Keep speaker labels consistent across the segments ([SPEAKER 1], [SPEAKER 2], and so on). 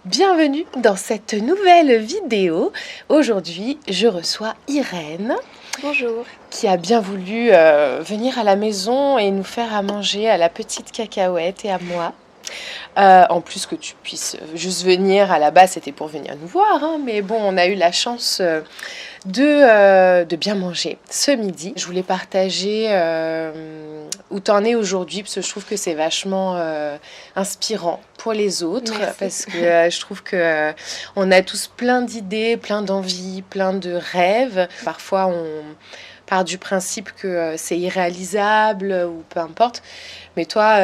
[SPEAKER 1] Bienvenue dans cette nouvelle vidéo. Aujourd'hui, je reçois Irène.
[SPEAKER 2] Bonjour.
[SPEAKER 1] Qui a bien voulu venir à la maison et nous faire à manger à la petite cacahuète et à moi. En plus que tu puisses juste venir, à la base c'était pour venir nous voir, hein, mais bon, on a eu la chance de bien manger ce midi. Je voulais partager où t'en es aujourd'hui, parce que je trouve que c'est vachement inspirant pour les autres.
[SPEAKER 2] Merci.
[SPEAKER 1] Parce que je trouve que on a tous plein d'idées, plein d'envies, plein de rêves. Parfois on part du principe que c'est irréalisable ou peu importe, mais toi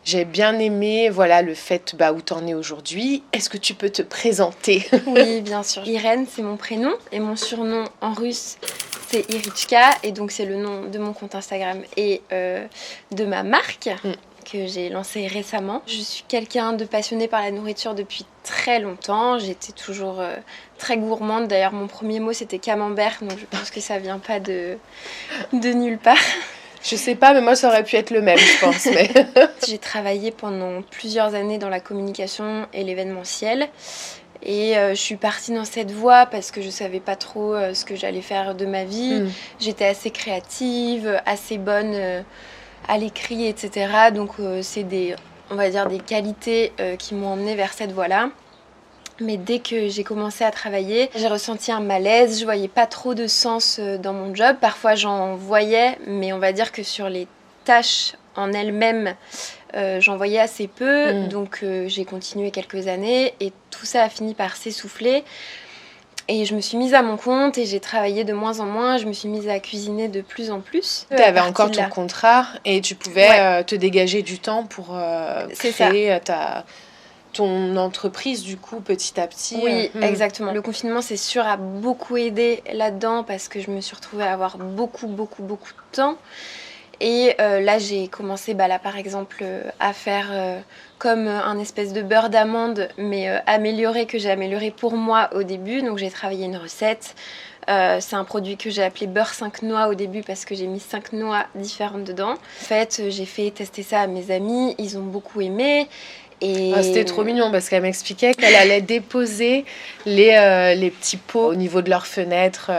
[SPEAKER 1] j'ai bien aimé le fait où t'en es aujourd'hui. Est-ce que tu peux te présenter?
[SPEAKER 2] Oui, bien sûr. Irène, c'est mon prénom et mon surnom en russe, c'est Irichka. Et donc, c'est le nom de mon compte Instagram et de ma marque que j'ai lancée récemment. Je suis quelqu'un de passionné par la nourriture depuis très longtemps. J'étais toujours très gourmande. D'ailleurs, mon premier mot, c'était camembert. Donc, je pense que ça vient pas de nulle part.
[SPEAKER 1] Je sais pas, mais moi, ça aurait pu être le même, je pense. Mais...
[SPEAKER 2] J'ai travaillé pendant plusieurs années dans la communication et l'événementiel. Et je suis partie dans cette voie parce que je savais pas trop ce que j'allais faire de ma vie. J'étais assez créative, assez bonne à l'écrit, etc. Donc c'est on va dire des qualités qui m'ont emmenée vers cette voie-là. Mais dès que j'ai commencé à travailler, j'ai ressenti un malaise. Je voyais pas trop de sens dans mon job. Parfois j'en voyais, mais on va dire que sur les tâches en elles-mêmes, j'en voyais assez peu. Donc j'ai continué quelques années et tout ça a fini par s'essouffler. Et je me suis mise à mon compte et j'ai travaillé de moins en moins. Je me suis mise à cuisiner de plus en plus.
[SPEAKER 1] Tu avais encore ton contrat et tu pouvais te dégager du temps pour créer ton entreprise, du coup, petit à petit.
[SPEAKER 2] Oui, exactement. Le confinement, c'est sûr, a beaucoup aidé là-dedans parce que je me suis retrouvée à avoir beaucoup de temps. Et là, j'ai commencé, par exemple, à faire comme un espèce de beurre d'amande, mais amélioré, que j'ai amélioré pour moi au début. Donc, j'ai travaillé une recette. C'est un produit que j'ai appelé beurre 5 noix au début parce que j'ai mis 5 noix différentes dedans. En fait, j'ai fait tester ça à mes amis. Ils ont beaucoup aimé. Et...
[SPEAKER 1] c'était trop mignon parce qu'elle m'expliquait qu'elle allait déposer les petits pots au niveau de leur fenêtre.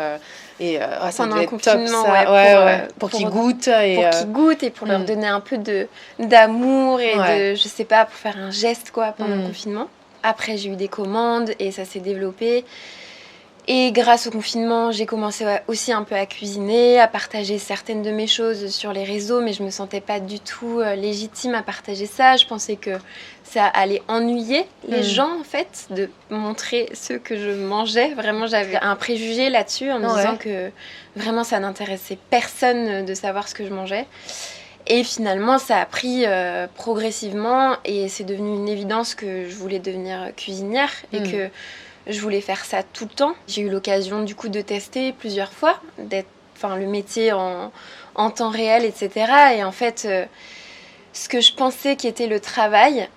[SPEAKER 1] Ça devait être top, ça. Pour qu'ils goûtent.
[SPEAKER 2] Pour qu'ils goûtent et pour leur donner un peu d'amour et de, je sais pas, pour faire un geste pendant le confinement. Après, j'ai eu des commandes et ça s'est développé. Et grâce au confinement, j'ai commencé aussi un peu à cuisiner, à partager certaines de mes choses sur les réseaux, mais je me sentais pas du tout légitime à partager ça. Je pensais que ça allait ennuyer les gens, en fait, de montrer ce que je mangeais. Vraiment, j'avais un préjugé là-dessus en me disant que vraiment ça n'intéressait personne de savoir ce que je mangeais. Et finalement, ça a pris progressivement et c'est devenu une évidence que je voulais devenir cuisinière et que je voulais faire ça tout le temps. J'ai eu l'occasion du coup de tester plusieurs fois, le métier en temps réel, etc. Et en fait, ce que je pensais qui était le travail,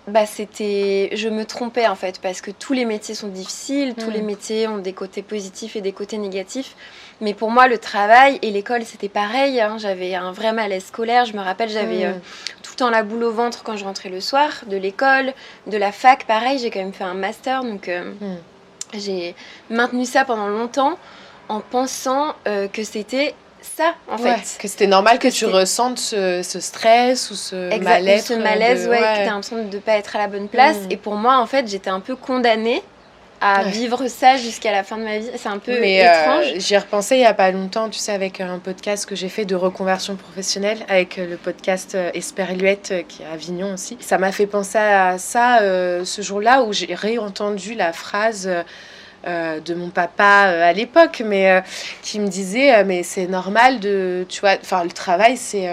[SPEAKER 2] je me trompais en fait, parce que tous les métiers sont difficiles, tous les métiers ont des côtés positifs et des côtés négatifs. Mais pour moi, le travail et l'école, c'était pareil. J'avais un vrai malaise scolaire. Je me rappelle, j'avais tout le temps la boule au ventre quand je rentrais le soir, de l'école, de la fac. Pareil, j'ai quand même fait un master, donc j'ai maintenu ça pendant longtemps en pensant que c'était ça, en fait.
[SPEAKER 1] Que c'était normal que tu ressentes ce stress ou ce mal-être.
[SPEAKER 2] Ce malaise, que tu as l'impression de ne pas être à la bonne place. Et pour moi, en fait, j'étais un peu condamnée à vivre ça jusqu'à la fin de ma vie. C'est un peu étrange.
[SPEAKER 1] J'y ai repensé il n'y a pas longtemps, tu sais, avec un podcast que j'ai fait de reconversion professionnelle, avec le podcast Esperluette, qui est à Avignon aussi. Ça m'a fait penser à ça ce jour-là où j'ai réentendu la phrase... de mon papa à l'époque, mais qui me disait mais c'est normal le travail c'est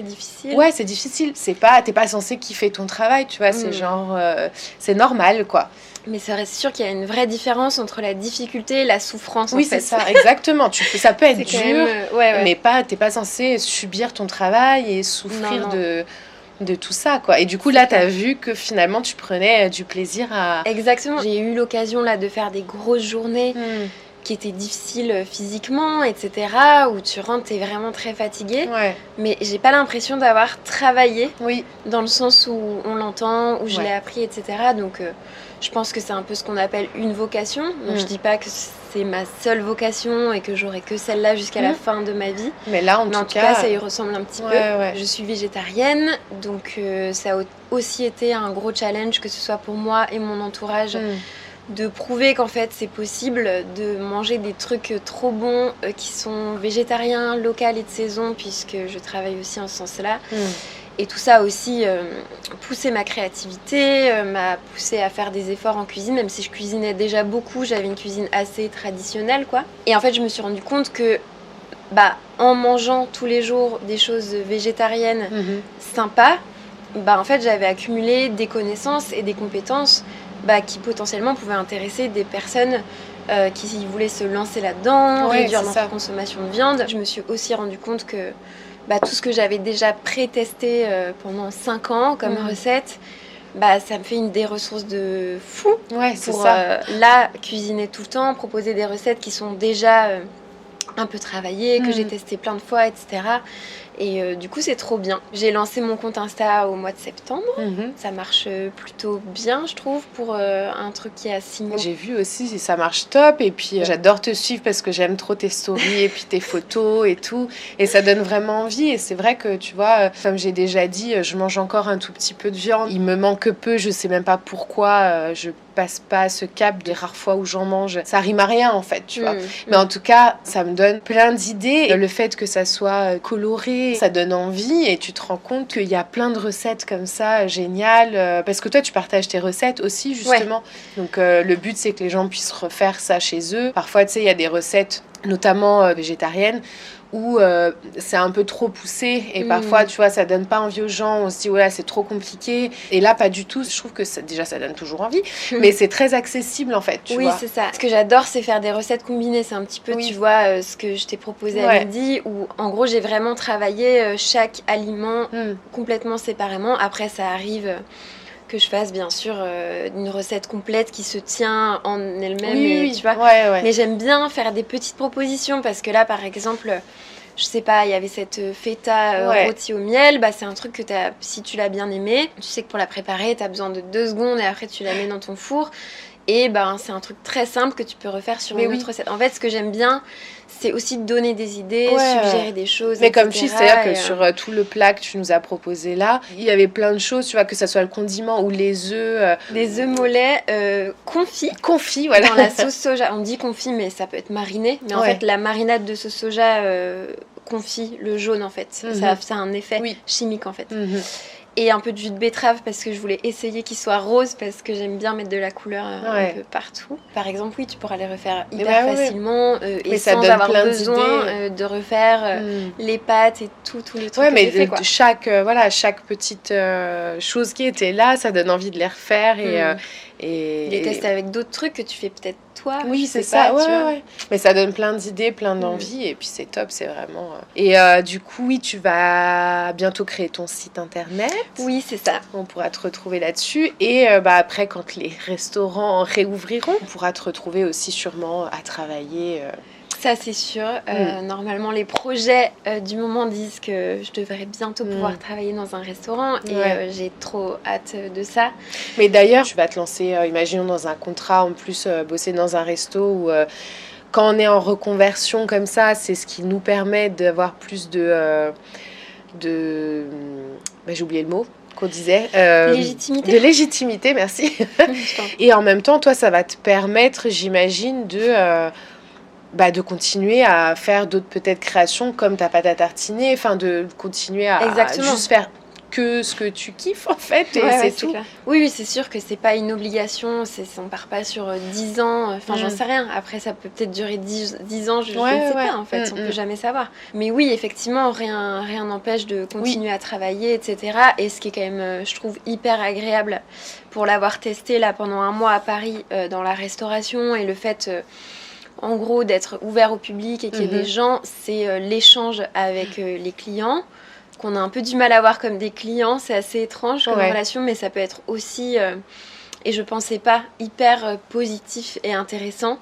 [SPEAKER 2] difficile.
[SPEAKER 1] Ouais, c'est difficile, t'es pas censé kiffer ton travail, tu vois, c'est genre c'est normal quoi.
[SPEAKER 2] Mais c'est sûr qu'il y a une vraie différence entre la difficulté et la souffrance.
[SPEAKER 1] Oui,
[SPEAKER 2] en fait.
[SPEAKER 1] C'est ça, exactement. Ça peut être dur, mais t'es pas censé subir ton travail et souffrir de tout ça, quoi. Et du coup, là, t'as vu que finalement, tu prenais du plaisir à...
[SPEAKER 2] Exactement. J'ai eu l'occasion, là, de faire des grosses journées qui était difficile physiquement, etc., où tu rentres, t'es vraiment très fatiguée.
[SPEAKER 1] Ouais.
[SPEAKER 2] Mais j'ai pas l'impression d'avoir travaillé,
[SPEAKER 1] Oui.
[SPEAKER 2] dans le sens où on l'entend, où je l'ai appris, etc. Donc je pense que c'est un peu ce qu'on appelle une vocation. Donc je dis pas que c'est ma seule vocation et que j'aurai que celle-là jusqu'à la fin de ma vie.
[SPEAKER 1] Mais là, en tout cas,
[SPEAKER 2] ça y ressemble un petit peu.
[SPEAKER 1] Ouais.
[SPEAKER 2] Je suis végétarienne, donc ça a aussi été un gros challenge, que ce soit pour moi et mon entourage, de prouver qu'en fait c'est possible de manger des trucs trop bons qui sont végétariens, locaux et de saison, puisque je travaille aussi en ce sens-là. Et tout ça a aussi poussé ma créativité, m'a poussé à faire des efforts en cuisine, même si je cuisinais déjà beaucoup, j'avais une cuisine assez traditionnelle, quoi. Et en fait, je me suis rendu compte que en mangeant tous les jours des choses végétariennes sympas, en fait, j'avais accumulé des connaissances et des compétences qui potentiellement pouvaient intéresser des personnes qui voulaient se lancer là-dedans, réduire leur consommation de viande. Je me suis aussi rendu compte que tout ce que j'avais déjà pré-testé pendant 5 ans comme recette, ça me fait des ressources de fou pour là cuisiner tout le temps, proposer des recettes qui sont déjà un peu travaillées, que j'ai testé plein de fois, etc. Et du coup, c'est trop bien. J'ai lancé mon compte Insta au mois de septembre. Ça marche plutôt bien, je trouve, pour un truc qui a 6 mois.
[SPEAKER 1] J'ai vu aussi, ça marche top. Et puis, j'adore te suivre parce que j'aime trop tes stories et puis tes photos et tout. Et ça donne vraiment envie. Et c'est vrai que, tu vois, comme j'ai déjà dit, je mange encore un tout petit peu de viande. Il me manque peu, je sais même pas pourquoi. Je passe pas ce cap des rares fois où j'en mange. Ça rime à rien, en fait, tu vois. Mais en tout cas, ça me donne plein d'idées. Le fait que ça soit coloré, ça donne envie et tu te rends compte qu'il y a plein de recettes comme ça géniales, parce que toi tu partages tes recettes aussi justement, donc le but c'est que les gens puissent refaire ça chez eux. Parfois tu sais il y a des recettes notamment végétariennes où c'est un peu trop poussé et parfois tu vois ça donne pas envie aux gens, on se dit ouais c'est trop compliqué, et là pas du tout. Je trouve que déjà ça donne toujours envie, mais c'est très accessible en fait, tu vois.
[SPEAKER 2] Oui, c'est ça. Ce que j'adore, c'est faire des recettes combinées. C'est un petit peu tu vois ce que je t'ai proposé à midi, où en gros j'ai vraiment travaillé chaque aliment complètement séparément. Après ça arrive que je fasse bien sûr une recette complète qui se tient en elle-même, tu vois. Mais j'aime bien faire des petites propositions, parce que là par exemple, je sais pas, il y avait cette feta rôtie au miel, c'est un truc que si tu l'as bien aimé, tu sais que pour la préparer t'as besoin de 2 secondes et après tu la mets dans ton four. Et c'est un truc très simple que tu peux refaire sur une autre recette. En fait, ce que j'aime bien, c'est aussi de donner des idées, suggérer des choses,
[SPEAKER 1] mais
[SPEAKER 2] etc.
[SPEAKER 1] comme tu dis, c'est-à-dire que sur tout le plat que tu nous as proposé là, il y avait plein de choses, tu vois, que ça soit le condiment ou les œufs.
[SPEAKER 2] Des œufs mollets confits.
[SPEAKER 1] Confits, voilà.
[SPEAKER 2] Dans la sauce soja. On dit confit, mais ça peut être mariné. Mais en fait, la marinade de sauce soja confit, le jaune en fait. Ça a un effet chimique en fait. Et un peu de jus de betterave, parce que je voulais essayer qu'il soit rose, parce que j'aime bien mettre de la couleur un peu partout. Par exemple, tu pourras les refaire hyper facilement et sans avoir besoin de refaire les pâtes et tout le truc que j'ai fait, quoi.
[SPEAKER 1] Chaque petite chose qui était là, ça donne envie de les refaire et
[SPEAKER 2] les tester avec d'autres trucs que tu fais peut-être toi.
[SPEAKER 1] Oui, c'est ça, mais ça donne plein d'idées, plein d'envies, et puis c'est top, c'est vraiment... Et du coup, tu vas bientôt créer ton site internet.
[SPEAKER 2] Oui, c'est ça.
[SPEAKER 1] On pourra te retrouver là-dessus, et après, quand les restaurants réouvriront, on pourra te retrouver aussi sûrement à travailler...
[SPEAKER 2] Ça, c'est sûr. Normalement, les projets du moment disent que je devrais bientôt pouvoir travailler dans un restaurant, et j'ai trop hâte de ça.
[SPEAKER 1] Mais d'ailleurs, tu vas te lancer, imaginons, dans un contrat, en plus, bosser dans un resto où... quand on est en reconversion comme ça, c'est ce qui nous permet d'avoir plus de j'ai oublié le mot qu'on disait.
[SPEAKER 2] Légitimité.
[SPEAKER 1] De légitimité, merci. Et en même temps, toi, ça va te permettre, j'imagine, de continuer à faire d'autres peut-être créations comme ta pâte à tartiner, enfin de continuer à juste faire que ce que tu kiffes en fait, et c'est tout.
[SPEAKER 2] Clair. Oui, c'est sûr que c'est pas une obligation, on part pas sur 10 ans, enfin j'en sais rien, après ça peut peut-être durer 10 ans, je ne sais pas en fait, on peut jamais savoir. Mais oui, effectivement, rien n'empêche de continuer à travailler, etc. Et ce qui est quand même, je trouve, hyper agréable pour l'avoir testé là pendant 1 mois à Paris dans la restauration, et le fait... en gros, d'être ouvert au public et qu'il y ait des gens, c'est l'échange avec les clients, qu'on a un peu du mal à voir comme des clients. C'est assez étrange comme relation, mais ça peut être aussi, et je pensais pas, hyper positif et intéressant.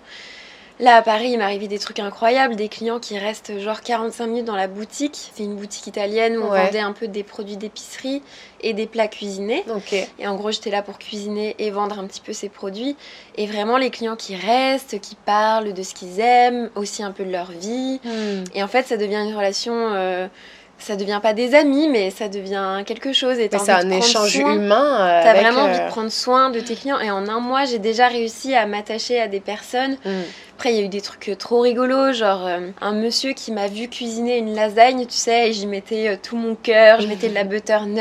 [SPEAKER 2] Là, à Paris, il m'est arrivé des trucs incroyables, des clients qui restent genre 45 minutes dans la boutique. C'est une boutique italienne où on vendait un peu des produits d'épicerie et des plats cuisinés.
[SPEAKER 1] Okay.
[SPEAKER 2] Et en gros, j'étais là pour cuisiner et vendre un petit peu ces produits. Et vraiment, les clients qui restent, qui parlent de ce qu'ils aiment, aussi un peu de leur vie. Et en fait, ça devient une relation... ça devient pas des amis, mais ça devient quelque chose. Et
[SPEAKER 1] c'est un échange humain.
[SPEAKER 2] T'as vraiment envie de prendre soin de tes clients. Et en un mois, j'ai déjà réussi à m'attacher à des personnes. Après, il y a eu des trucs trop rigolos, genre un monsieur qui m'a vu cuisiner une lasagne, tu sais, et j'y mettais tout mon cœur. Je mettais de la butternut,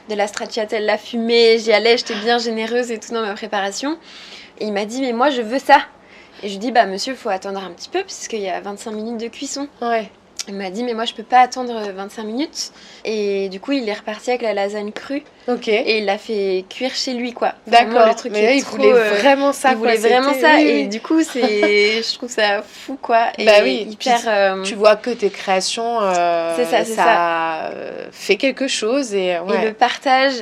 [SPEAKER 2] de la stracciatella fumée. J'y allais, j'étais bien généreuse et tout dans ma préparation. Et il m'a dit, mais moi, je veux ça. Et je lui dis, bah monsieur, il faut attendre un petit peu, puisqu'il y a 25 minutes de cuisson. Il m'a dit, mais moi, je peux pas attendre 25 minutes. Et du coup, il est reparti avec la lasagne crue. Et il l'a fait cuire chez lui, quoi.
[SPEAKER 1] D'accord.
[SPEAKER 2] Vraiment, le truc
[SPEAKER 1] mais là, il voulait vraiment ça.
[SPEAKER 2] Il voulait vraiment ça. Et du coup, je trouve ça fou, quoi. Et hyper...
[SPEAKER 1] Tu vois que tes créations, ça fait quelque chose. Et
[SPEAKER 2] le partage...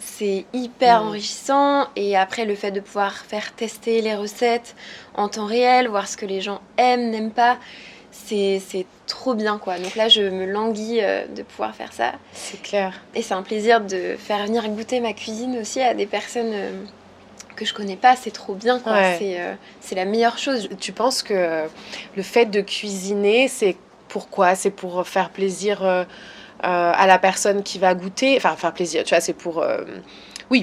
[SPEAKER 2] C'est hyper enrichissant. Et après, le fait de pouvoir faire tester les recettes en temps réel, voir ce que les gens aiment, n'aiment pas, c'est trop bien, quoi. Donc là, je me languis de pouvoir faire ça.
[SPEAKER 1] C'est clair.
[SPEAKER 2] Et c'est un plaisir de faire venir goûter ma cuisine aussi à des personnes que je connais pas. C'est trop bien, quoi. C'est la meilleure chose.
[SPEAKER 1] Tu penses que le fait de cuisiner, c'est pourquoi ? C'est pour faire plaisir à la personne qui va goûter, enfin faire plaisir, tu vois, c'est pour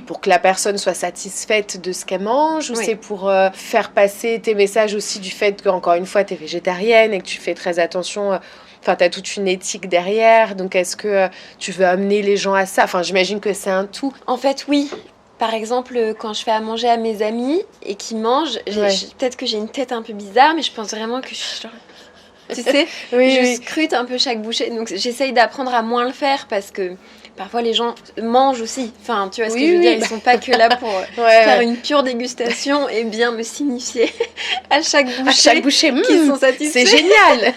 [SPEAKER 1] pour que la personne soit satisfaite de ce qu'elle mange, ou c'est pour faire passer tes messages aussi du fait qu'encore une fois, tu es végétarienne et que tu fais très attention, enfin, tu as toute une éthique derrière, donc est-ce que tu veux amener les gens à ça ? Enfin, j'imagine que c'est un tout.
[SPEAKER 2] En fait, oui. Par exemple, quand je fais à manger à mes amis et qu'ils mangent, peut-être que j'ai une tête un peu bizarre, mais je pense vraiment que je suis genre... Tu sais, je scrute un peu chaque bouchée. Donc j'essaye d'apprendre à moins le faire parce que parfois les gens mangent aussi. Enfin, tu vois ce que je veux dire, ils sont pas que là pour faire une pure dégustation et bien me signifier à chaque bouchée qu'ils sont satisfaits.
[SPEAKER 1] C'est génial.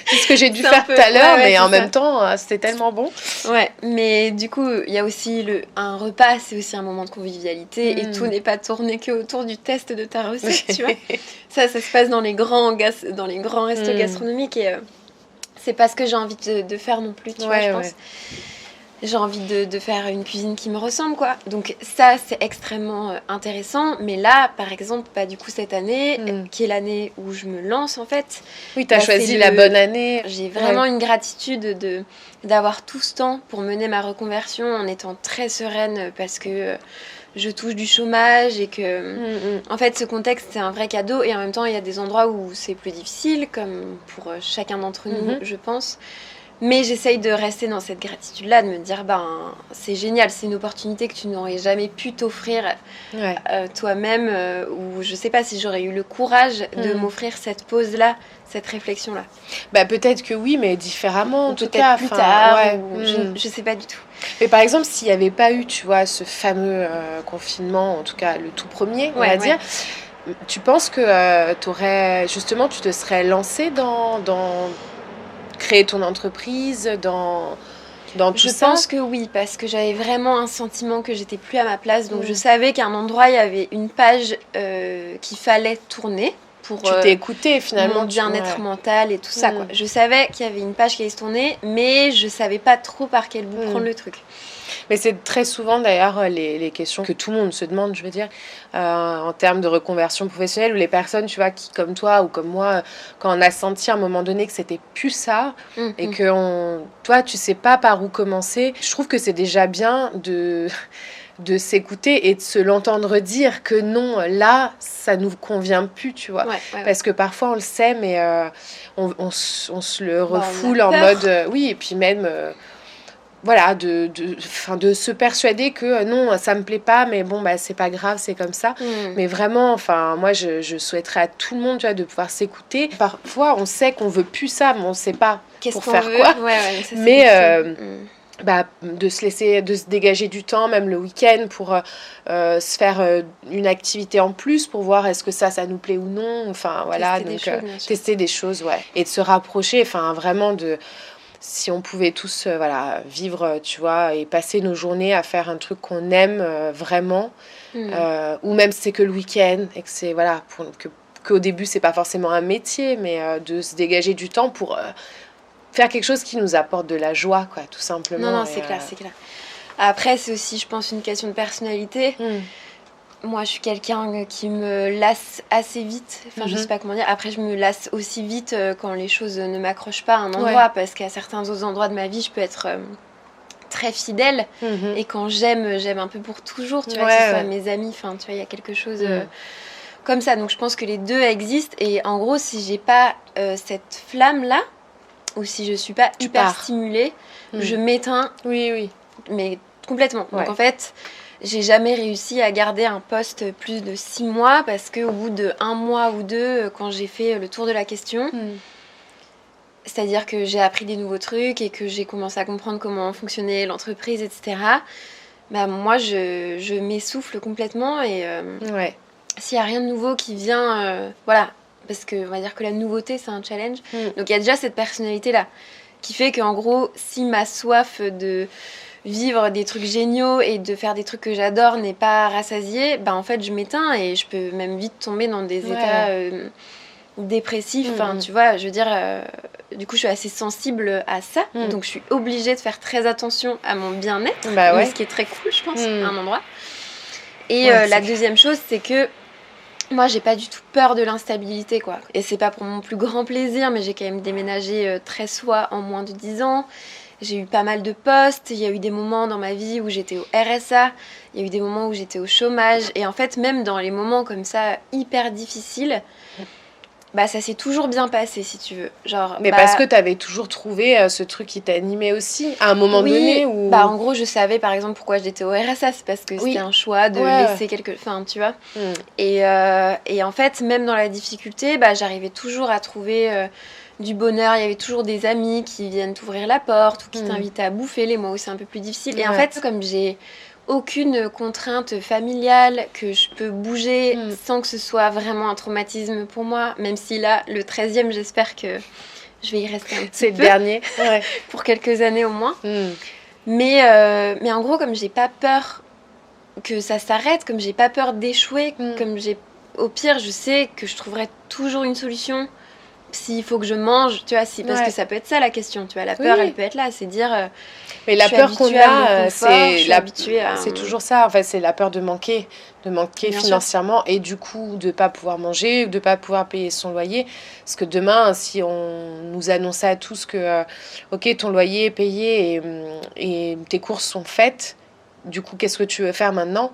[SPEAKER 1] C'est ce que j'ai dû faire tout à l'heure, mais en même temps, c'était tellement bon.
[SPEAKER 2] Ouais, mais du coup, il y a aussi un repas, c'est aussi un moment de convivialité et tout n'est pas tourné qu'autour du test de ta recette, tu vois. Ça se passe dans les grands restos gastronomiques et c'est pas ce que j'ai envie de faire non plus, tu vois, je pense. J'ai envie de faire une cuisine qui me ressemble, quoi. Donc ça, c'est extrêmement intéressant. Mais là, par exemple, du coup, cette année, qui est l'année où je me lance, en fait...
[SPEAKER 1] Oui, t'as choisi la bonne année.
[SPEAKER 2] J'ai vraiment une gratitude d'avoir tout ce temps pour mener ma reconversion en étant très sereine parce que... je touche du chômage et que, en fait, ce contexte, c'est un vrai cadeau. Et en même temps, il y a des endroits où c'est plus difficile, comme pour chacun d'entre nous, je pense. Mais j'essaye de rester dans cette gratitude-là, de me dire, c'est génial, c'est une opportunité que tu n'aurais jamais pu t'offrir toi-même, ou je sais pas si j'aurais eu le courage de m'offrir cette pause-là, cette réflexion-là.
[SPEAKER 1] Peut-être que oui, mais différemment, en tout
[SPEAKER 2] cas. Peut-être plus tard, je sais pas du tout.
[SPEAKER 1] Mais par exemple, s'il n'y avait pas eu, tu vois, ce fameux confinement, en tout cas le tout premier, on va dire, tu penses que tu te serais lancée dans créer ton entreprise, dans tout ça ?
[SPEAKER 2] Je pense que oui, parce que j'avais vraiment un sentiment que j'étais plus à ma place. Donc je savais qu'à un endroit, il y avait une page qu'il fallait tourner. Pour
[SPEAKER 1] tu t'es écoutée finalement,
[SPEAKER 2] mon bien-être mental et tout ça, quoi. Je savais qu'il y avait une page qui allait se tourner, mais je savais pas trop par quel bout prendre le truc.
[SPEAKER 1] Mais c'est très souvent d'ailleurs les questions que tout le monde se demande, je veux dire, en termes de reconversion professionnelle, où les personnes, tu vois, qui comme toi ou comme moi, quand on a senti à un moment donné que c'était plus ça, et que toi, tu sais pas par où commencer, je trouve que c'est déjà bien de s'écouter et de se l'entendre dire que non, là, ça nous convient plus, tu vois. Parce que parfois, on le sait, mais on se le refoule en mode... et puis même... voilà, de se persuader que non, ça me plaît pas, mais bon, c'est pas grave, c'est comme ça. Mais vraiment, enfin, moi, je souhaiterais à tout le monde, tu vois, de pouvoir s'écouter. Parfois, on sait qu'on veut plus ça, mais on sait pas pour faire quoi. Ça, mais de se dégager du temps, même le week-end, pour se faire une activité en plus, pour voir est-ce que ça nous plaît ou non. Enfin, voilà, tester des choses, et de se rapprocher, enfin, vraiment si on pouvait tous vivre, tu vois, et passer nos journées à faire un truc qu'on aime vraiment, ou même si c'est que le week-end, et que c'est, voilà, qu'au début, c'est pas forcément un métier, mais de se dégager du temps pour faire quelque chose qui nous apporte de la joie, quoi, tout simplement.
[SPEAKER 2] Non, c'est clair. Après, c'est aussi, je pense, une question de personnalité. Moi, je suis quelqu'un qui me lasse assez vite. Enfin, je sais pas comment dire. Après, je me lasse aussi vite quand les choses ne m'accrochent pas à un endroit. Parce qu'à certains autres endroits de ma vie, je peux être très fidèle. Et quand j'aime un peu pour toujours. Tu vois, que ce soit mes amis. Enfin, tu vois, il y a quelque chose comme ça. Donc, je pense que les deux existent. Et en gros, si j'ai pas cette flamme-là, ou si je suis pas hyper stimulée, je m'éteins.
[SPEAKER 1] Oui.
[SPEAKER 2] Mais complètement. Donc, en fait... J'ai jamais réussi à garder un poste plus de 6 mois parce qu'au bout de 1 mois ou 2, quand j'ai fait le tour de la question, c'est-à-dire que j'ai appris des nouveaux trucs et que j'ai commencé à comprendre comment fonctionnait l'entreprise, etc., bah, moi, je m'essouffle complètement et s'il n'y a rien de nouveau qui vient, voilà, parce qu'on va dire que la nouveauté, c'est un challenge. Donc, il y a déjà cette personnalité-là qui fait qu'en gros, si ma soif de... vivre des trucs géniaux et de faire des trucs que j'adore n'est pas rassasiée, bah en fait je m'éteins et je peux même vite tomber dans des états dépressifs. Enfin, tu vois, je veux dire, du coup je suis assez sensible à ça, donc je suis obligée de faire très attention à mon bien-être, ce qui est très cool, je pense, à un endroit. Et la deuxième chose, c'est que moi, j'ai pas du tout peur de l'instabilité, quoi. Et c'est pas pour mon plus grand plaisir, mais j'ai quand même déménagé 13 fois en moins de 10 ans. J'ai eu pas mal de postes, il y a eu des moments dans ma vie où j'étais au RSA, il y a eu des moments où j'étais au chômage, et en fait, même dans les moments comme ça, hyper difficiles, bah ça s'est toujours bien passé, si tu veux. Genre,
[SPEAKER 1] mais parce que t'avais toujours trouvé ce truc qui t'animait aussi, à un moment donné où...
[SPEAKER 2] bah en gros, je savais par exemple pourquoi j'étais au RSA, c'est parce que c'était un choix de laisser quelque... Enfin, tu vois. Et en fait, même dans la difficulté, bah j'arrivais toujours à trouver... du bonheur, il y avait toujours des amis qui viennent t'ouvrir la porte ou qui t'invitent à bouffer les mois où c'est un peu plus difficile. Et en fait, comme j'ai aucune contrainte familiale, que je peux bouger sans que ce soit vraiment un traumatisme pour moi, même si là, le 13e, j'espère que je vais y rester un petit peu.
[SPEAKER 1] C'est le dernier.
[SPEAKER 2] Pour quelques années au moins. Mais en gros, comme j'ai pas peur que ça s'arrête, comme j'ai pas peur d'échouer, comme j'ai... Au pire, je sais que je trouverai toujours une solution. S'il faut que je mange, tu vois, parce que ça peut être ça la question, tu vois, la peur elle peut être là, c'est dire
[SPEAKER 1] mais la peur qu'on a,
[SPEAKER 2] c'est
[SPEAKER 1] toujours ça, en fait, c'est la peur de manquer financièrement et du coup de pas pouvoir manger, de pas pouvoir payer son loyer, parce que demain si on nous annonçait à tous que ok, ton loyer est payé et tes courses sont faites, du coup qu'est-ce que tu veux faire maintenant?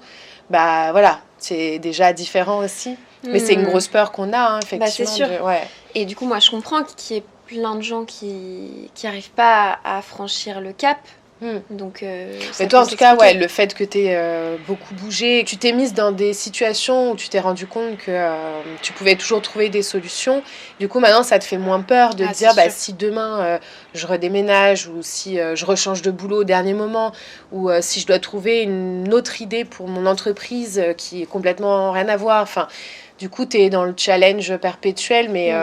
[SPEAKER 1] Bah voilà, c'est déjà différent aussi. Mais c'est une grosse peur qu'on a, hein, effectivement.
[SPEAKER 2] Bah, c'est sûr. Et du coup, moi, je comprends qu'il y ait plein de gens qui n'arrivent pas à franchir le cap. Donc,
[SPEAKER 1] mais toi, en tout cas, le fait que tu aies beaucoup bougé, tu t'es mise dans des situations où tu t'es rendu compte que tu pouvais toujours trouver des solutions. Du coup, maintenant, ça te fait moins peur de te dire, si demain, je redéménage ou si je rechange de boulot au dernier moment ou si je dois trouver une autre idée pour mon entreprise qui est complètement rien à voir. Enfin, du coup, tu es dans le challenge perpétuel, mais...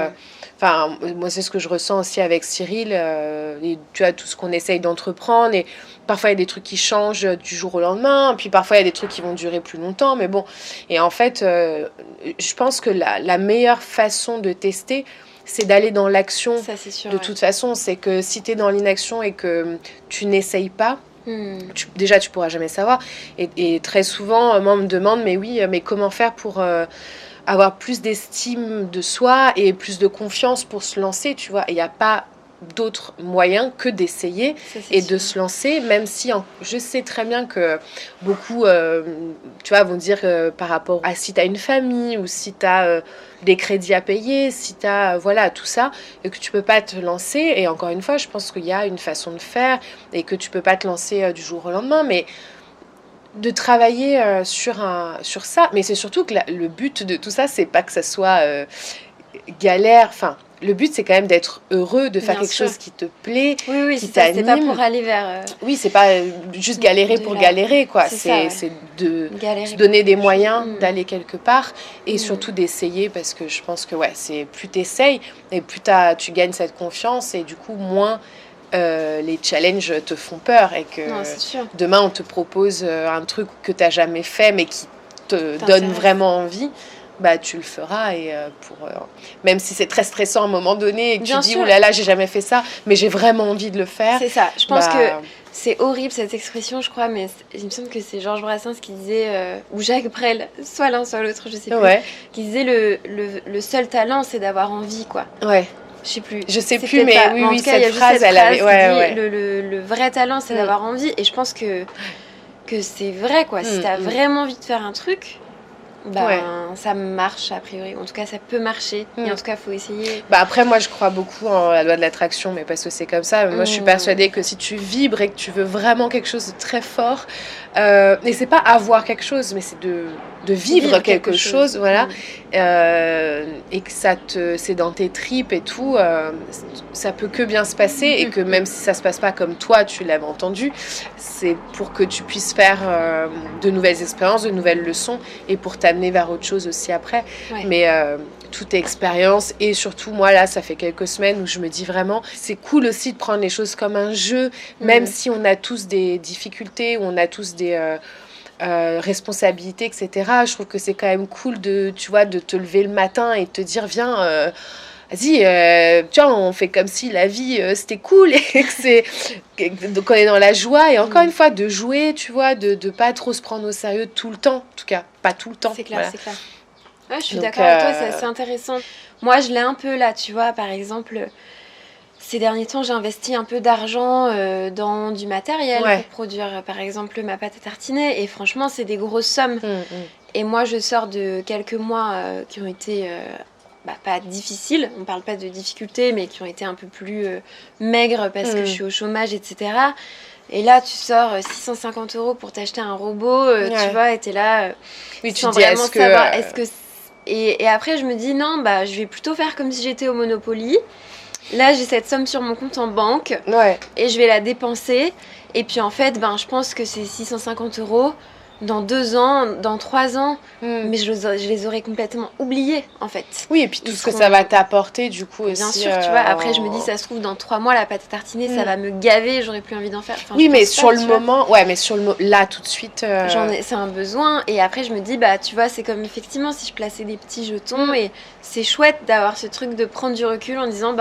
[SPEAKER 1] Enfin, moi, c'est ce que je ressens aussi avec Cyril. Et, tu vois, tout ce qu'on essaye d'entreprendre. Et parfois, il y a des trucs qui changent du jour au lendemain. Puis parfois, il y a des trucs qui vont durer plus longtemps. Mais bon. Et en fait, je pense que la meilleure façon de tester, c'est d'aller dans l'action.
[SPEAKER 2] Ça, c'est sûr,
[SPEAKER 1] de toute façon, c'est que si tu es dans l'inaction et que tu n'essayes pas, déjà, tu pourras jamais savoir. Et très souvent, moi, on me demande, mais comment faire pour... avoir plus d'estime de soi et plus de confiance pour se lancer, tu vois. Il n'y a pas d'autre moyen que d'essayer et de se lancer, même si je sais très bien que beaucoup, tu vois, vont dire par rapport à si tu as une famille ou si tu as des crédits à payer, si tu as, voilà, tout ça, et que tu peux pas te lancer. Et encore une fois, je pense qu'il y a une façon de faire et que tu peux pas te lancer du jour au lendemain, mais de travailler sur ça. Mais c'est surtout que le but de tout ça, c'est pas que ça soit galère. Enfin, le but, c'est quand même d'être heureux, de faire quelque chose qui te plaît, qui t'anime.
[SPEAKER 2] C'est pas pour aller vers...
[SPEAKER 1] Oui, c'est pas juste galérer pour galérer, quoi. C'est de se donner des moyens d'aller quelque part et surtout d'essayer, parce que je pense que c'est plus t'essayes et plus tu gagnes cette confiance et du coup, moins... les challenges te font peur et que demain on te propose un truc que tu n'as jamais fait mais qui te donne vraiment envie, bah tu le feras et même si c'est très stressant à un moment donné et que
[SPEAKER 2] Bien
[SPEAKER 1] tu dis
[SPEAKER 2] sûr.
[SPEAKER 1] oh là là j'ai jamais fait ça mais j'ai vraiment envie de le faire.
[SPEAKER 2] C'est ça. Je pense
[SPEAKER 1] bah,
[SPEAKER 2] que c'est horrible cette expression, je crois, mais il me semble que c'est Georges Brassens qui disait, ou Jacques Brel, soit l'un soit l'autre, je sais plus,
[SPEAKER 1] ouais
[SPEAKER 2] qui disait le seul talent c'est d'avoir envie, quoi.
[SPEAKER 1] ouais
[SPEAKER 2] Je sais plus.
[SPEAKER 1] je sais
[SPEAKER 2] C'est
[SPEAKER 1] plus
[SPEAKER 2] peut-être
[SPEAKER 1] mais
[SPEAKER 2] pas.
[SPEAKER 1] oui
[SPEAKER 2] Mais en
[SPEAKER 1] oui
[SPEAKER 2] tout cas, il y a
[SPEAKER 1] cette
[SPEAKER 2] juste
[SPEAKER 1] phrase
[SPEAKER 2] cette
[SPEAKER 1] elle
[SPEAKER 2] phrase
[SPEAKER 1] avait
[SPEAKER 2] qui
[SPEAKER 1] ouais
[SPEAKER 2] dit
[SPEAKER 1] ouais
[SPEAKER 2] le vrai talent c'est d'avoir envie, et je pense que c'est vrai, quoi. Si t'as vraiment envie de faire un truc, ben
[SPEAKER 1] ouais.
[SPEAKER 2] ça marche a priori. En tout cas, ça peut marcher. Et en tout cas, faut essayer.
[SPEAKER 1] Bah après, moi, je crois beaucoup en la loi de l'attraction, mais parce que c'est comme ça. Moi, je suis persuadée que si tu vibres et que tu veux vraiment quelque chose de très fort, et c'est pas avoir quelque chose, mais c'est de vivre quelque chose, voilà, et que c'est dans tes tripes et tout, ça peut que bien se passer, et que même si ça se passe pas comme toi, tu l'avais entendu, c'est pour que tu puisses faire de nouvelles expériences, de nouvelles leçons, et pour t'amener vers autre chose aussi après.
[SPEAKER 2] Ouais.
[SPEAKER 1] Mais toute expérience, et surtout moi là ça fait quelques semaines où je me dis vraiment c'est cool aussi de prendre les choses comme un jeu, même si on a tous des difficultés, on a tous des responsabilités, etc. Je trouve que c'est quand même cool de te lever le matin et de te dire viens vas-y, tiens, on fait comme si la vie c'était cool et donc on est dans la joie, et encore une fois de jouer, tu vois, de pas trop se prendre au sérieux tout le temps, en tout cas pas tout le temps.
[SPEAKER 2] C'est clair,
[SPEAKER 1] voilà.
[SPEAKER 2] c'est clair. Ouais, je suis
[SPEAKER 1] Donc,
[SPEAKER 2] d'accord avec toi, c'est assez intéressant. Moi, je l'ai un peu là, tu vois, par exemple, ces derniers temps, j'ai investi un peu d'argent dans du matériel pour produire, par exemple, ma pâte à tartiner, et franchement, c'est des grosses sommes. Et moi, je sors de quelques mois qui ont été pas difficiles, on parle pas de difficultés, mais qui ont été un peu plus maigres parce que je suis au chômage, etc. Et là, tu sors 650 € pour t'acheter un robot, tu vois, et t'es là,
[SPEAKER 1] oui, tu
[SPEAKER 2] sans
[SPEAKER 1] dis,
[SPEAKER 2] vraiment
[SPEAKER 1] est-ce
[SPEAKER 2] savoir,
[SPEAKER 1] que...
[SPEAKER 2] est-ce que... Et après, je me dis, non, je vais plutôt faire comme si j'étais au Monopoly. Là, j'ai cette somme sur mon compte en banque, et je vais la dépenser. Et puis, en fait, je pense que c'est 650 € dans 2 ans, dans 3 ans, mais je les aurais complètement oubliés, en fait.
[SPEAKER 1] Oui, et puis tout ce que ça va t'apporter, du coup, aussi.
[SPEAKER 2] Bien sûr, tu vois. Après, je me dis, ça se trouve, dans 3 mois, la pâte à tartiner, ça va me gaver, j'aurais plus envie d'en faire. Enfin,
[SPEAKER 1] oui, mais sur le moment, là, tout de suite...
[SPEAKER 2] c'est un besoin. Et après, je me dis, tu vois, c'est comme, effectivement, si je plaçais des petits jetons, et c'est chouette d'avoir ce truc de prendre du recul en disant,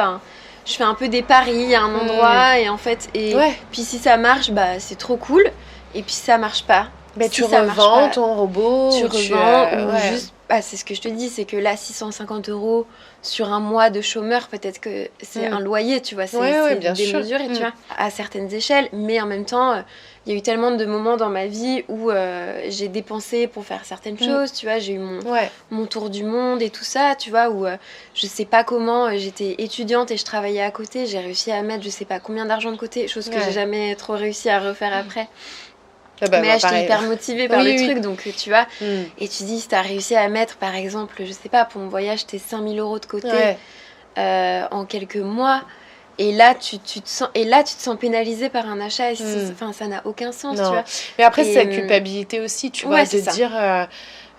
[SPEAKER 2] je fais un peu des paris à un endroit, et en fait, puis si ça marche, c'est trop cool. Et puis si ça marche pas,
[SPEAKER 1] tu revends ton robot.
[SPEAKER 2] Tu revends, ou juste... c'est ce que je te dis, c'est que là, 650 € sur un mois de chômeur, peut-être que c'est un loyer, tu vois, c'est démesuré, tu vois, à certaines échelles. Mais en même temps, il y a eu tellement de moments dans ma vie où j'ai dépensé pour faire certaines choses, tu vois, j'ai eu mon tour du monde et tout ça, tu vois, où je sais pas comment, j'étais étudiante et je travaillais à côté, j'ai réussi à mettre je sais pas combien d'argent de côté, chose que j'ai jamais trop réussi à refaire après. Mais là, j'étais hyper motivée par le truc, donc tu vois. Et tu dis, si t'as réussi à mettre, par exemple, je sais pas, pour mon voyage, t'es 5 000 € de côté en quelques mois. Et là, tu te sens pénalisée par un achat. Ça n'a aucun sens, tu vois.
[SPEAKER 1] Mais après, c'est la culpabilité aussi, tu vois, de dire,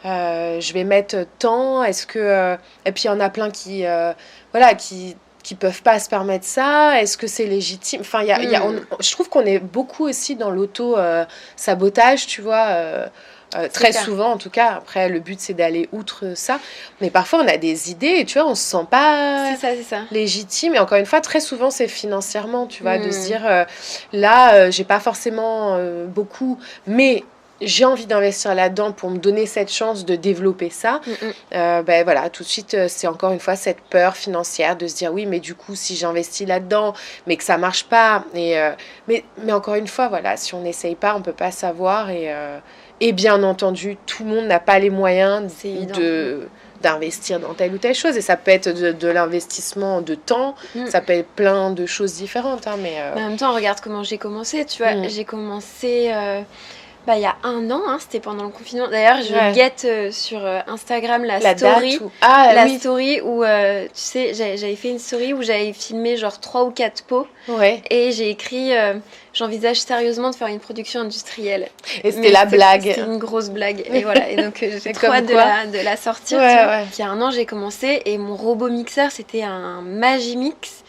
[SPEAKER 1] je vais mettre tant, est-ce que... Et puis, il y en a plein qui peuvent pas se permettre ça, est-ce que c'est légitime, enfin je trouve qu'on est beaucoup aussi dans l'auto-sabotage, tu vois, très souvent en tout cas. Après le but c'est d'aller outre ça, mais parfois on a des idées et tu vois on se sent pas légitime, et encore une fois très souvent c'est financièrement, tu vois, de se dire là j'ai pas forcément beaucoup, mais j'ai envie d'investir là-dedans pour me donner cette chance de développer ça. Voilà, tout de suite, c'est encore une fois cette peur financière de se dire oui, mais du coup, si j'investis là-dedans, mais que ça marche pas, mais encore une fois, voilà, si on n'essaye pas, on peut pas savoir, et bien entendu, tout le monde n'a pas les moyens d'investir dans telle ou telle chose, et ça peut être de l'investissement de temps, ça peut être plein de choses différentes, mais
[SPEAKER 2] en même temps, regarde comment j'ai commencé, tu vois, j'ai commencé... il y a 1 an, c'était pendant le confinement. D'ailleurs, je guette sur Instagram la story. Story où, tu sais, j'avais fait une story où j'avais filmé genre 3 ou 4 pots. Et j'ai écrit j'envisage sérieusement de faire une production industrielle.
[SPEAKER 1] Et c'était la blague.
[SPEAKER 2] C'était une grosse blague. Et voilà. Et donc, j'ai trop hâte de la sortir. Il y a 1 an, j'ai commencé. Et mon robot mixeur, c'était un Magimix.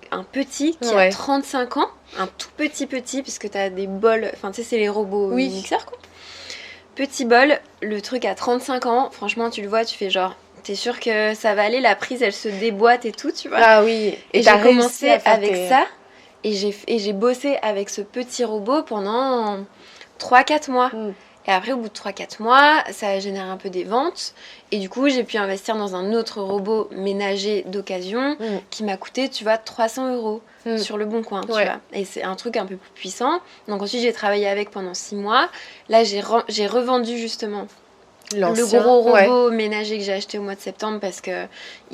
[SPEAKER 2] Un petit qui a 35 ans, un tout petit, puisque tu as des bols, enfin tu sais, c'est les robots mixeurs, quoi. petit bol, le truc à 35 ans, franchement, tu le vois, tu fais genre, t'es sûr que ça va aller, la prise, elle se déboîte et tout, tu vois.
[SPEAKER 1] Ah oui.
[SPEAKER 2] Et j'ai commencé avec ça, et j'ai bossé avec ce petit robot pendant 3-4 mois. Et après, au bout de 3-4 mois, ça a généré un peu des ventes. Et du coup, j'ai pu investir dans un autre robot ménager d'occasion qui m'a coûté, tu vois, 300 € sur le bon coin, tu vois. Et c'est un truc un peu plus puissant. Donc ensuite, j'ai travaillé avec pendant 6 mois. Là, j'ai revendu justement le gros robot ménager que j'ai acheté au mois de septembre parce qu'il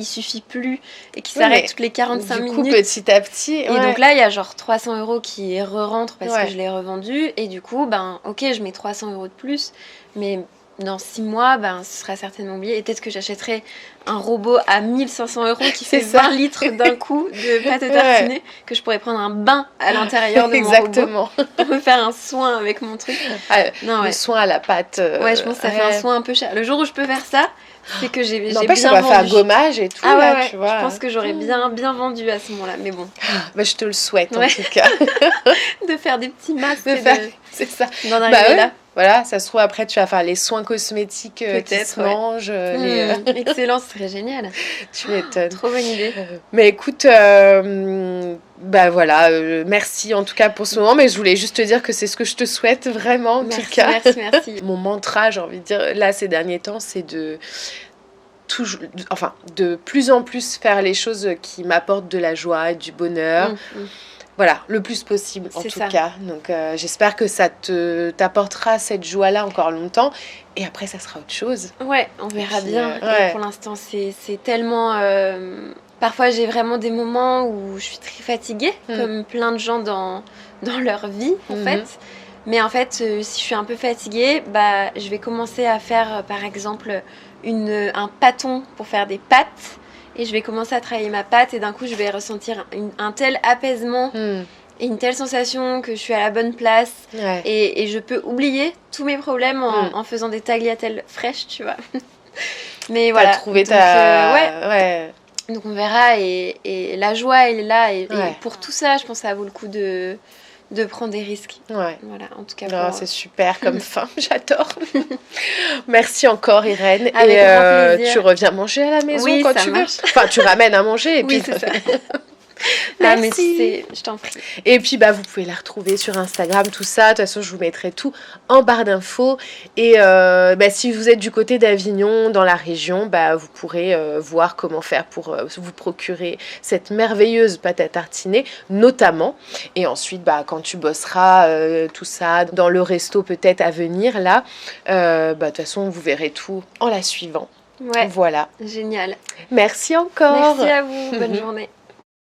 [SPEAKER 2] suffit plus et qu'il s'arrête toutes les 45 minutes.
[SPEAKER 1] Du coup, petit à petit...
[SPEAKER 2] Et donc là, il y a genre 300 € qui re-rentrent parce que je l'ai revendu. Et du coup, ok, je mets 300 € de plus, mais dans 6 mois, ce sera certainement oublié. Et peut-être que j'achèterai un robot à 1500 € qui fait 20 litres d'un coup de pâte à tartiner, que je pourrais prendre un bain à l'intérieur de mon robot pour me faire un soin avec mon truc.
[SPEAKER 1] Le soin à la pâte.
[SPEAKER 2] Ouais, je pense que ça fait un soin un peu cher. Le jour où je peux faire ça, c'est que j'ai bien
[SPEAKER 1] vendu. Ça va faire gommage et tout. Tu vois.
[SPEAKER 2] Je pense que j'aurais bien vendu à ce moment-là, mais bon.
[SPEAKER 1] Je te le souhaite en tout cas.
[SPEAKER 2] De faire des petits masques.
[SPEAKER 1] C'est ça.
[SPEAKER 2] D'en arriver là.
[SPEAKER 1] Voilà, ça se trouve après tu vas faire les soins cosmétiques qui se mangent.
[SPEAKER 2] Excellent, ce serait génial.
[SPEAKER 1] Tu m'étonnes.
[SPEAKER 2] Trop bonne idée.
[SPEAKER 1] Mais écoute, voilà, merci en tout cas pour ce moment, mais je voulais juste te dire que c'est ce que je te souhaite vraiment en tout cas.
[SPEAKER 2] Merci.
[SPEAKER 1] Mon mantra, j'ai envie de dire, là ces derniers temps, c'est de plus en plus faire les choses qui m'apportent de la joie et du bonheur. Voilà, le plus possible en tout cas. Donc j'espère que ça t'apportera cette joie-là encore longtemps. Et après, ça sera autre chose.
[SPEAKER 2] Ouais, on verra bien. Et pour l'instant, c'est tellement... Parfois, j'ai vraiment des moments où je suis très fatiguée, comme plein de gens dans leur vie, en fait. Mais en fait, si je suis un peu fatiguée, je vais commencer à faire, par exemple, un pâton pour faire des pâtes. Et je vais commencer à travailler ma pâte et d'un coup je vais ressentir un tel apaisement et une telle sensation que je suis à la bonne place et je peux oublier tous mes problèmes en faisant des tagliatelles fraîches, tu vois. Mais voilà.
[SPEAKER 1] T'as trouvé
[SPEAKER 2] Donc on verra et la joie elle est là et pour tout ça je pense que ça vaut le coup de prendre des risques. Voilà, en tout cas.
[SPEAKER 1] C'est super comme fin, j'adore. Merci encore Irène.
[SPEAKER 2] Avec grand plaisir.
[SPEAKER 1] Tu reviens manger à la maison quand tu veux. Enfin, tu ramènes à manger et puis
[SPEAKER 2] c'est ça.
[SPEAKER 1] Merci.
[SPEAKER 2] Je t'en prie.
[SPEAKER 1] Et puis vous pouvez la retrouver sur Instagram, tout ça. De toute façon, je vous mettrai tout en barre d'infos. Et si vous êtes du côté d'Avignon, dans la région, vous pourrez voir comment faire pour vous procurer cette merveilleuse pâte à tartiner, notamment. Et ensuite, quand tu bosseras tout ça dans le resto peut-être à venir là, de toute façon, vous verrez tout en la suivant.
[SPEAKER 2] Ouais.
[SPEAKER 1] Voilà.
[SPEAKER 2] Génial.
[SPEAKER 1] Merci encore.
[SPEAKER 2] Merci à vous. Bonne journée.